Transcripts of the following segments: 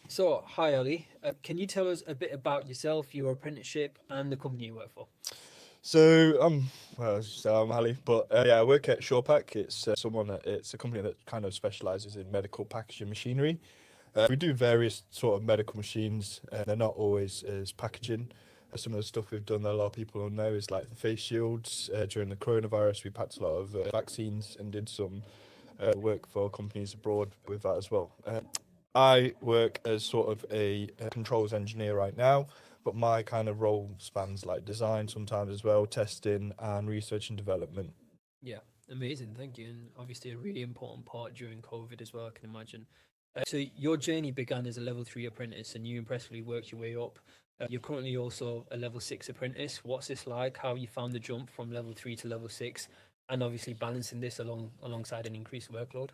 So, hi Ali, can you tell us a bit about yourself, your apprenticeship, and the company you work for? So well, as you say, I'm Ali, but yeah, I work at SurePack. It's a company that kind of specializes in medical packaging machinery. We do various sort of medical machines. They're not always as packaging. Some of the stuff we've done that a lot of people don't know is like the face shields. During the coronavirus, we packed a lot of vaccines and did some work for companies abroad with that as well. I work as sort of a controls engineer right now, but my kind of role spans like design sometimes as well, testing and research and development. Yeah, amazing, thank you. And obviously, a really important part during COVID as well, I can imagine. So, your journey began as a level three apprentice, and you impressively worked your way up. You're currently also a level six apprentice. What's this like? How you found the jump from level three to level six, and obviously balancing this alongside an increased workload?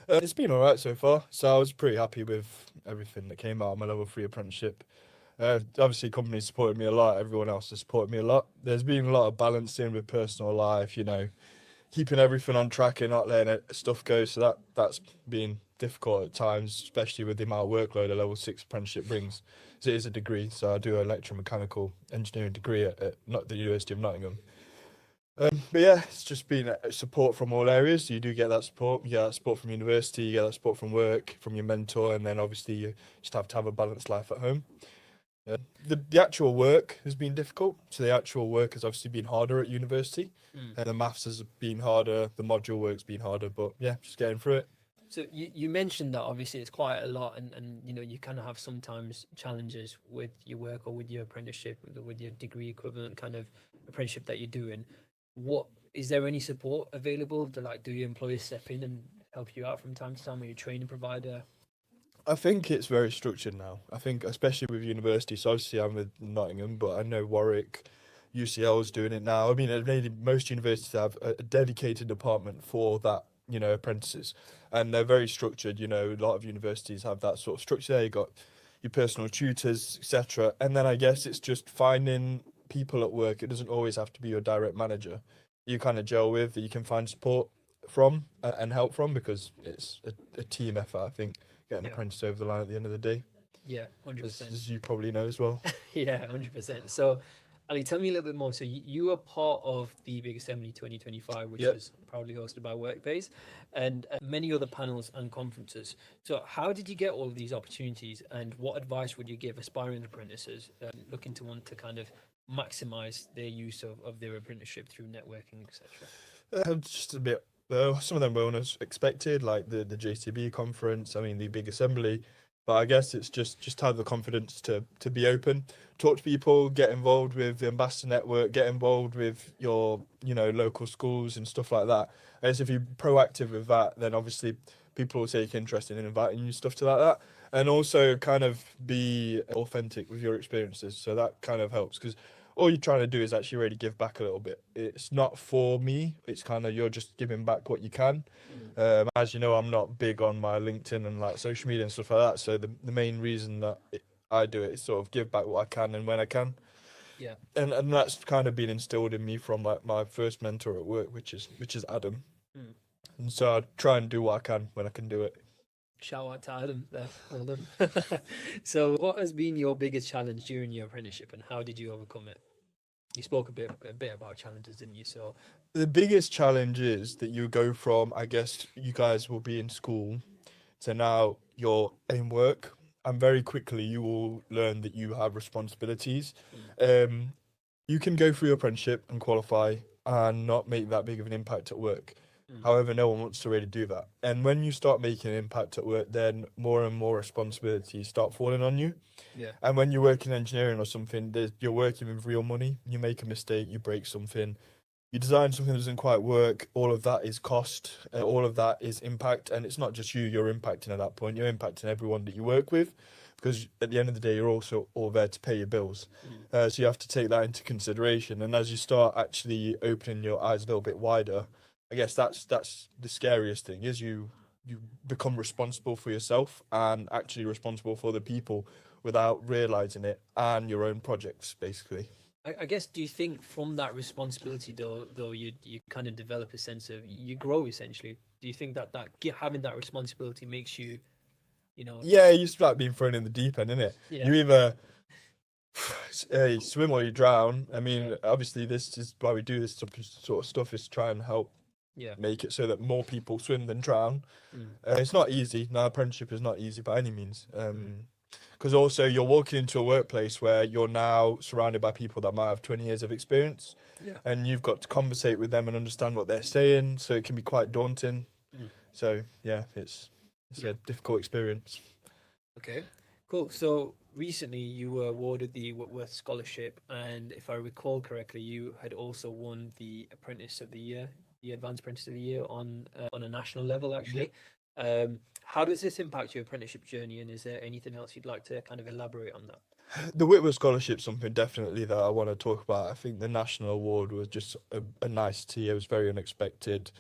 It's been all right so far, so I was pretty happy with everything that came out of my level three apprenticeship. Obviously, companies supported me a lot. Everyone else has supported me a lot. There's been a lot of balancing with personal life, keeping everything on track and not letting stuff go. So that's been difficult at times, especially with the amount of workload a level six apprenticeship brings. So it is a degree. So I do an electromechanical engineering degree at not the University of Nottingham. But yeah, it's just been support from all areas. So you do get that support. You get that support from university. You get that support from work, from your mentor, and then obviously you just have to have a balanced life at home. Yeah. The actual work has been difficult. So the actual work has obviously been harder at university. Mm. The maths has been harder. The module work's been harder. But yeah, just getting through it. So you mentioned that obviously it's quite a lot, and you kind of have sometimes challenges with your work or with your apprenticeship, with your degree equivalent kind of apprenticeship that you're doing. What is there any support available? To, like, do your employers step in and help you out from time to time? Are you a training provider? I think it's very structured now. I think especially with university. So obviously I'm with Nottingham, but I know Warwick, UCL's doing it now. I mean, most universities have a dedicated department for that, apprentices, and they're very structured. A lot of universities have that sort of structure there. You got your personal tutors, etc. And then I guess it's just finding people at work. It doesn't always have to be your direct manager. You kind of gel with, that you can find support from and help from because it's a team effort. I think get an Yeah, apprentice over the line at the end of the day, yeah, hundred as, percent. as you probably know as well. Yeah, 100%. So, Ali, tell me a little bit more. So, you were part of the Big Assembly 2025, which Yep. was proudly hosted by Workbase, and many other panels and conferences. So, how did you get all of these opportunities, and what advice would you give aspiring apprentices looking to want to kind of maximize their use of their apprenticeship through networking, etc.? Just a bit. Some of them were unexpected, like the JCB conference. I mean, the big assembly. But I guess it's just have the confidence to be open, talk to people, get involved with the ambassador network, get involved with your local schools and stuff like that. I guess if you're proactive with that, then obviously people will take interest in inviting you stuff to like that, and also kind of be authentic with your experiences. So that kind of helps because all you're trying to do is actually really give back a little bit. It's not for me. It's kind of you're just giving back what you can. Mm. As you know, I'm not big on my LinkedIn and like social media and stuff like that. So the main reason that I do it is sort of give back what I can and when I can. Yeah. And that's kind of been instilled in me from like my first mentor at work, which is Adam. Mm. And so I try and do what I can when I can do it. Shout out to Adam there. Well done. So, what has been your biggest challenge during your apprenticeship, and how did you overcome it? You spoke a bit about challenges, didn't you? So, The biggest challenge is that you go from, I guess, you guys will be in school to now you're in work, and very quickly you will learn that you have responsibilities. mm, Um, you can go through your apprenticeship and qualify and not make that big of an impact at work. mm, However, no one wants to really do that. And when you start making an impact at work, then more and more responsibilities start falling on you. yeah, And when you work in engineering or something, you're working with real money. You make a mistake, you break something, you design something that doesn't quite work. All of that is cost. All of that is impact, and it's not just you. You're impacting at that point. You're impacting everyone that you work with, because at the end of the day, you're also all there to pay your bills. mm, So you have to take that into consideration. And as you start actually opening your eyes a little bit wider, I guess that's the scariest thing is you become responsible for yourself and actually responsible for the people without realizing it and your own projects basically. I guess. Do you think from that responsibility, though, you kind of develop a sense of you grow essentially? Do you think that having that responsibility makes you, you know. Yeah, it used to be like being thrown in the deep end, innit? Yeah. You either you swim or you drown. I mean, Yeah. obviously, this is why we do this sort of stuff, is to try and help Yeah. make it so that more people swim than drown. Mm. It's not easy. No, apprenticeship is not easy by any means. Mm. Because also you're walking into a workplace where you're now surrounded by people that might have 20 years of experience, Yeah. and you've got to conversate with them and understand what they're saying. So it can be quite daunting. Mm. So yeah, it's a difficult experience. Okay, cool. So recently you were awarded the Whitworth Scholarship, and if I recall correctly, you had also won the Apprentice of the Year, the Advanced Apprentice of the Year on a national level, actually. How does this impact your apprenticeship journey, and is there anything else you'd like to kind of elaborate on that? The Whitworth Scholarship, something definitely that I want to talk about. I think the national award was just a nice tea. It was very unexpected.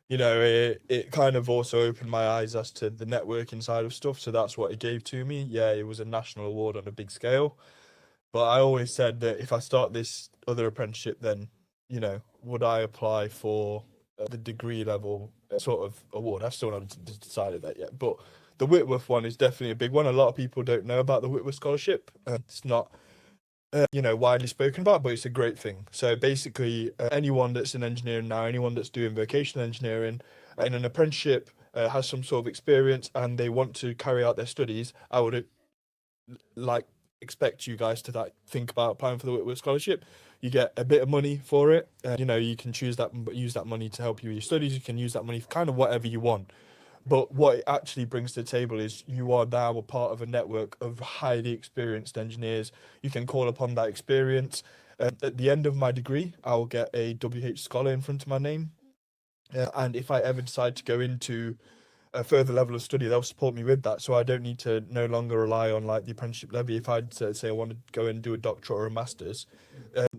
You know, it kind of also opened my eyes as to the networking side of stuff. So that's what it gave to me. Yeah, it was a national award on a big scale. But I always said that if I start this other apprenticeship, then, you know, would I apply for the degree level sort of award? I've still not decided that yet. But the Whitworth one is definitely a big one. A lot of people don't know about the Whitworth Scholarship. It's not, you know, widely spoken about, but it's a great thing. So basically, anyone that's in engineering now, anyone that's doing vocational engineering in an apprenticeship, has some sort of experience and they want to carry out their studies, I would like expect you guys to like think about applying for the Whitworth Scholarship. You get a bit of money for it. You know, you can use that money to help you with your studies. You can use that money for kind of whatever you want. But what it actually brings to the table is you are now a part of a network of highly experienced engineers. You can call upon that experience. At the end of my degree, I will get a WH Scholar in front of my name. And if I ever decide to go into a further level of study, they'll support me with that. So I don't need to no longer rely on like the apprenticeship levy. If I'd say I want to go and do a doctorate or a master's,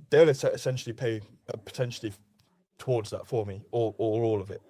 they'll essentially pay potentially towards that for me, or all of it,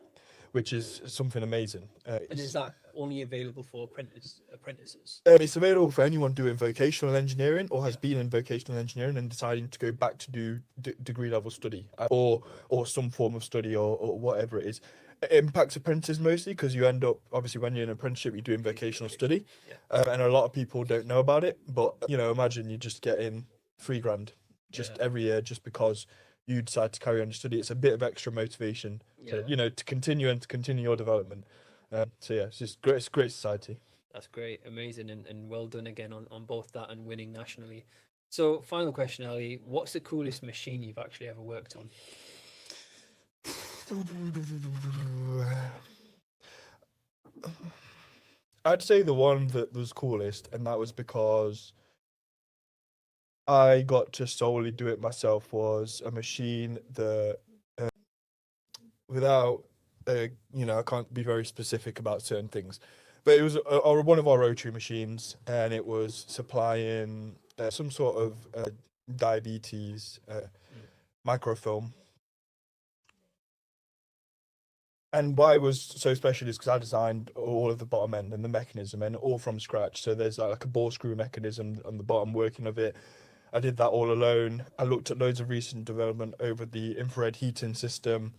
which is something amazing. And is that only available for apprentices? It's available for anyone doing vocational engineering or has been in vocational engineering and deciding to go back to do degree level study, or some form of study, or whatever it is. It impacts apprentices mostly because you end up, obviously, when you're in an apprenticeship, you're doing vocational study, and a lot of people don't know about it. But you know, imagine you just getting £3,000 just every year just because you decide to carry on your study. It's a bit of extra motivation to, you know, to continue your development. So yeah, it's just great. It's a great society. That's great, amazing, and well done again on both that and winning nationally. So, final question, Ali, what's the coolest machine you've actually ever worked on? I'd say the one that was coolest, and that was because I got to solely do it myself, was a machine that, without, you know, I can't be very specific about certain things, but it was one of our rotary machines, and it was supplying some sort of diabetes microfilm. And why it was so special is because I designed all of the bottom end and the mechanism, and all from scratch. So there's like a ball screw mechanism on the bottom working of it. I did that all alone. I looked at loads of recent development over the infrared heating system,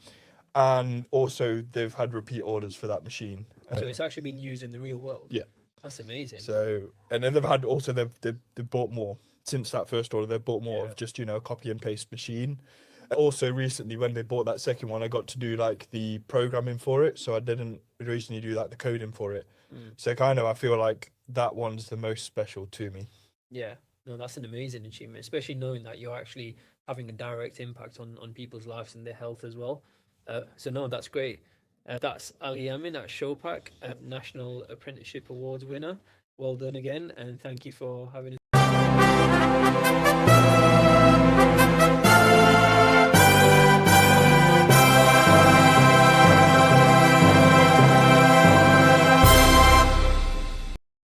and also they've had repeat orders for that machine. So it's actually been used in the real world. Yeah. That's amazing. So, and then they've bought more since that first order. They've bought more of just, you know, a copy and paste machine. Also, recently when they bought that second one, I got to do like the programming for it. So I didn't originally do like the coding for it. So kind of, I feel like that one's the most special to me. Yeah, no, that's an amazing achievement, especially knowing that you're actually having a direct impact on people's lives and their health as well. So no, that's great. That's Ali Amin at Showpack, National Apprenticeship Awards winner. Well done again, and thank you for having